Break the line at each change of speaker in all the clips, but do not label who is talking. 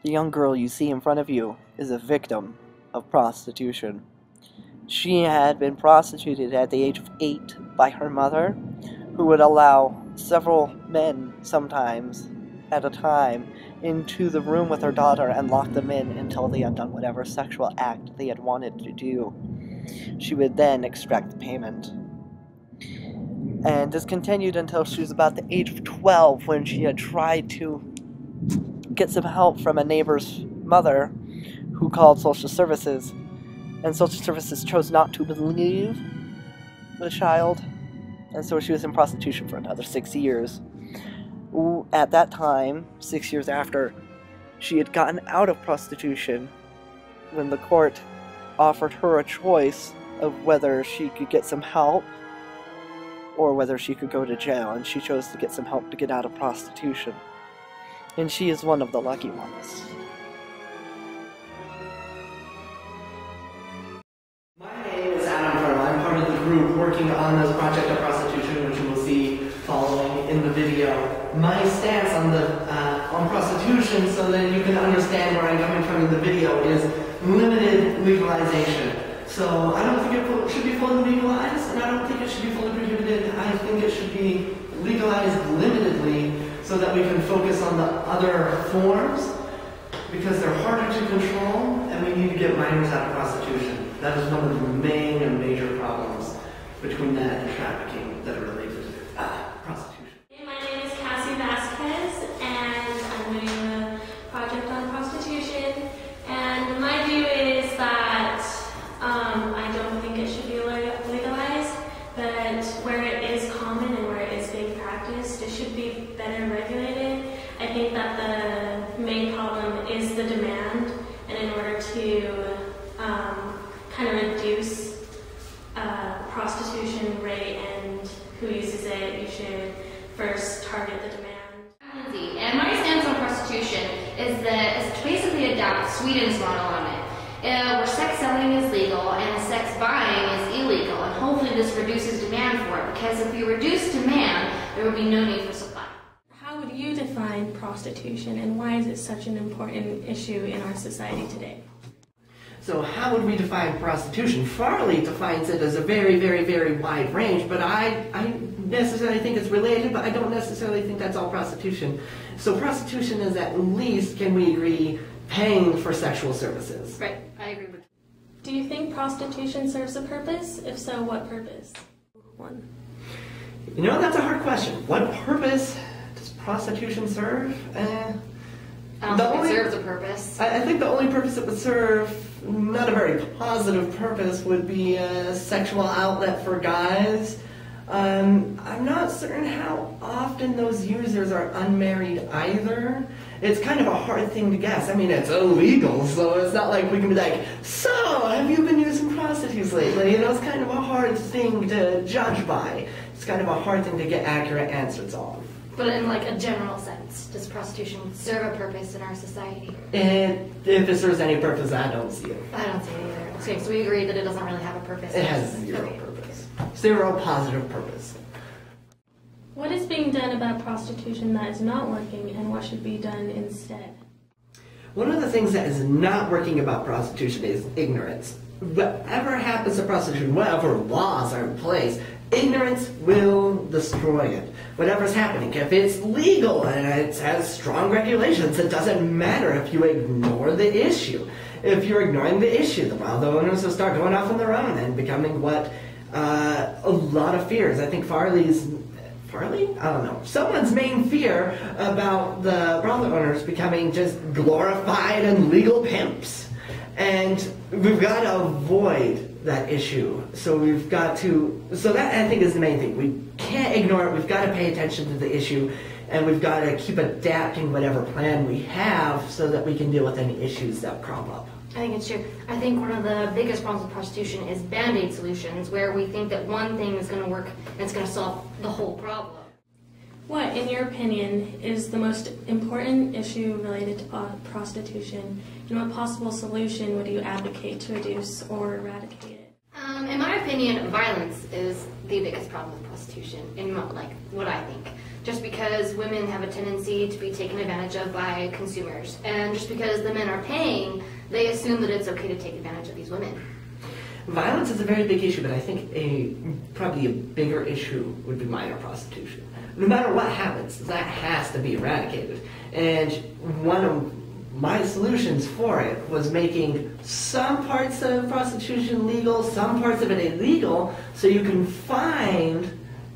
The young girl you see in front of you is a victim of prostitution. She had been prostituted at the age of 8 by her mother, who would allow several men, sometimes at a time, into the room with her daughter and lock them in until they had done whatever sexual act they had wanted to do. She would then extract the payment. And this continued until she was about the age of 12, when she had tried to get some help from a neighbor's mother who called social services, and social services chose not to believe the child, and so she was in prostitution for another 6 years. At that time, 6 years after she had gotten out of prostitution, when the court offered her a choice of whether she could get some help or whether she could go to jail, and she chose to get some help to get out of prostitution. And she is one of the lucky ones.
My name is Farrell. I'm part of the group working on this project of prostitution, which you will see following in the video. My stance on prostitution, so that you can understand where I'm coming from in the video, is limited legalization. So I don't think it should be fully legalized, and I don't think it should be fully prohibited. I think it should be legalized limitedly, so that we can focus on the other forms, because they're harder to control, and we need to get minors out of prostitution. That is one of the main and major problems between that and trafficking that are related to prostitution.
My name is Kassi Vasquez, and I'm doing a project on prostitution. And my view is that I don't think it should be legalized, but where it is common and where it is being practiced, it should be better regulated. I think that the main problem is the demand, and in order to kind of reduce prostitution rate and who uses it, you should first target the demand.
Lindsay, and my stance on prostitution is that it's basically adopt Sweden's model on it, where sex selling is legal and sex buying is illegal, and hopefully this reduces demand for it, because if we reduce demand, there would be no need for supply.
How would you define prostitution, and why is it such an important issue in our society today?
So how would we define prostitution? Farley defines it as a very, very, very wide range, but I necessarily think it's related, but I don't necessarily think that's all prostitution. So prostitution is, at least, can we agree, paying for sexual services.
Right, I agree with you.
Do you think prostitution serves a purpose? If so, what purpose? One.
You know, that's a hard question. What purpose does prostitution serve?
I don't think it serves a purpose.
I think the only purpose it would serve, not a very positive purpose, would be a sexual outlet for guys. I'm not certain how often those users are unmarried either. It's kind of a hard thing to guess. I mean, it's illegal, so it's not like we can be like, so, have you been using prostitutes lately? You know, it's kind of a hard thing to judge by. It's kind of a hard thing to get accurate answers on.
But in like a general sense, does prostitution serve a purpose in our society?
And if it serves any purpose, I don't see it.
I don't see it either. Okay, so we agree that it doesn't really have a purpose.
It has zero purpose. Zero positive purpose.
What is being done about prostitution that is not working, and what should be done instead?
One of the things that is not working about prostitution is ignorance. Whatever happens to prostitution, whatever laws are in place, ignorance will destroy it. Whatever's happening, if it's legal and it has strong regulations, it doesn't matter if you ignore the issue. If you're ignoring the issue, the owners will start going off on their own and becoming what a lot of fears. I think Farley? I don't know. Someone's main fear about the brothel owners becoming just glorified and legal pimps. And we've got to avoid that issue. So that, I think, is the main thing. We can't ignore it. We've got to pay attention to the issue, and we've got to keep adapting whatever plan we have so that we can deal with any issues that crop up.
I think it's true. I think one of the biggest problems with prostitution is band-aid solutions, where we think that one thing is going to work and it's going to solve the whole problem.
What, in your opinion, is the most important issue related to prostitution, and what possible solution would you advocate to reduce or eradicate it?
In my opinion, violence is the biggest problem with prostitution, in what I think. Just because women have a tendency to be taken advantage of by consumers, and just because the men are paying, they assume that it's okay to take advantage of these women.
Violence is a very big issue, but I think probably a bigger issue would be minor prostitution. No matter what happens, that has to be eradicated. And one of my solutions for it was making some parts of prostitution legal, some parts of it illegal, so you can find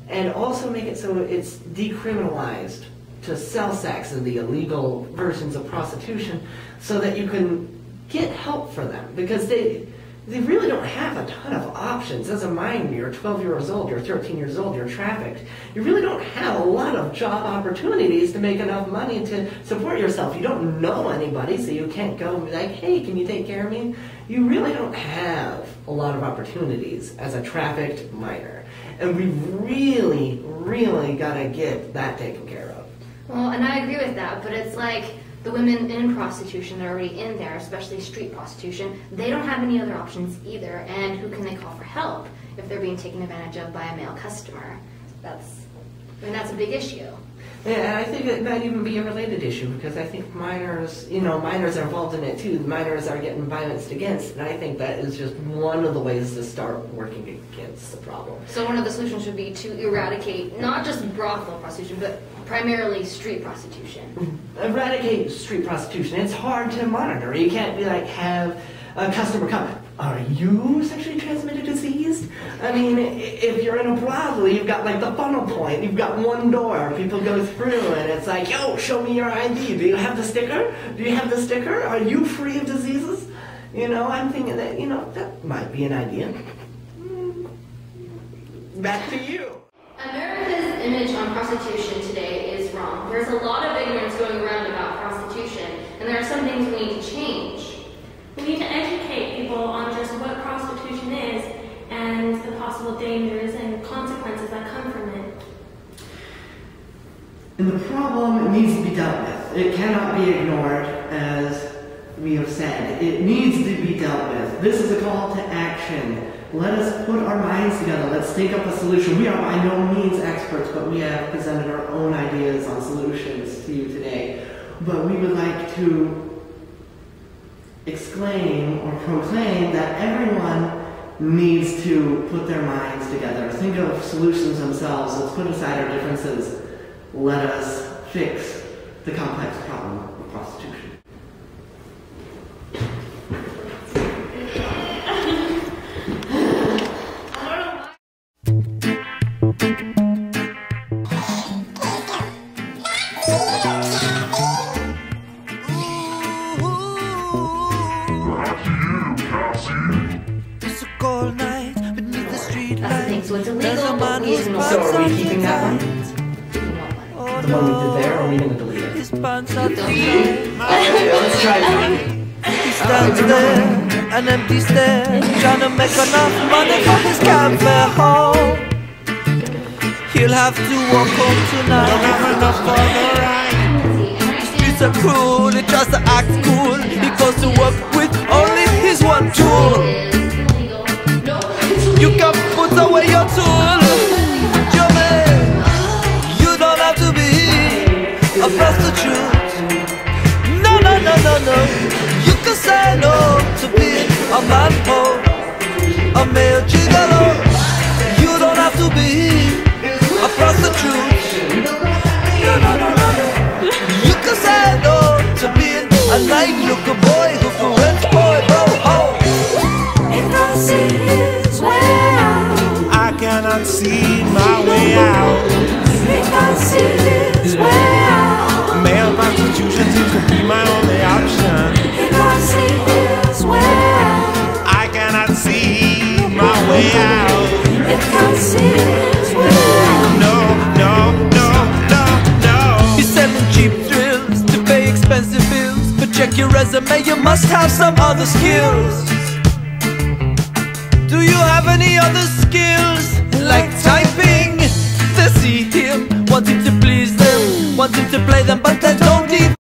and also make it so it's decriminalized to sell sex and the illegal versions of prostitution, so that you can get help for them, because they really don't have a ton of options. As a minor, you're 12 years old, you're 13 years old, you're trafficked. You really don't have a lot of job opportunities to make enough money to support yourself. You don't know anybody, so you can't go and be like, hey, can you take care of me? You really don't have a lot of opportunities as a trafficked minor. And we really, really gotta get that taken care of.
Well, and I agree with that, but it's like the women in prostitution that are already in there, especially street prostitution, they don't have any other options either, and who can they call for help if they're being taken advantage of by a male customer? That's a big issue.
Yeah, and I think it might even be a related issue, because I think minors are involved in it too. Minors are getting violenced against, and I think that is just one of the ways to start working against the problem.
So one of the solutions would be to eradicate not just brothel prostitution, but primarily street prostitution.
Eradicate street prostitution. It's hard to monitor. You can't be like, have a customer come, are you sexually transmitted disease? I mean, if you're in a brothel, you've got like the funnel point, you've got one door, people go through, and it's like, yo, show me your ID. Do you have the sticker? Do you have the sticker? Are you free of diseases? You know, I'm thinking that, that might be an idea. Back to you.
America's image on prostitution today is wrong. There's a lot of ignorance going around about prostitution, and there are some things we need to change.
We need to educate people on just what prostitution is and the possible dangers and consequences that come from it.
And the problem needs to be dealt with. It cannot be ignored, as we have said. It needs to be dealt with. This is a call to action. Let us put our minds together. Let's think up a solution. We are by no means experts, but we have presented our own ideas on solutions to you today. But we would like to exclaim or proclaim that everyone needs to put their minds together. Think of solutions themselves. Let's put aside our differences. Let us fix the complex problem of prostitution.
So it's illegal, but we ignore it.
So are we keeping that one? The one we did there, or are we going to delete it? Okay, let's try it.
He stands there, an empty stare, trying to make enough money for his cafe home. He'll have to walk home tonight. Don't have enough for the ride. Streets are cruel, he tries to act cool. He goes to work with only his one tool. You can put away your tool. Yo, man, you don't have to be a prostitute. No, no, no, no, no. You can say no to being a man hoe, a male gigolo. You don't have to be a prostitute. No, no, no, no, no. You can say no to being a night-looking boy who can rent boy, bro, ho. If I see his way out,
I cannot see my way out.
if I see his way out,
Male prostitution seems to be my only option.
if I see his way out,
I cannot see my way out.
if I see his way out.
No, no, no, no, no.
You're selling cheap thrills to pay expensive bills, but check your resume, you must have some other skills. Do you have any other skills?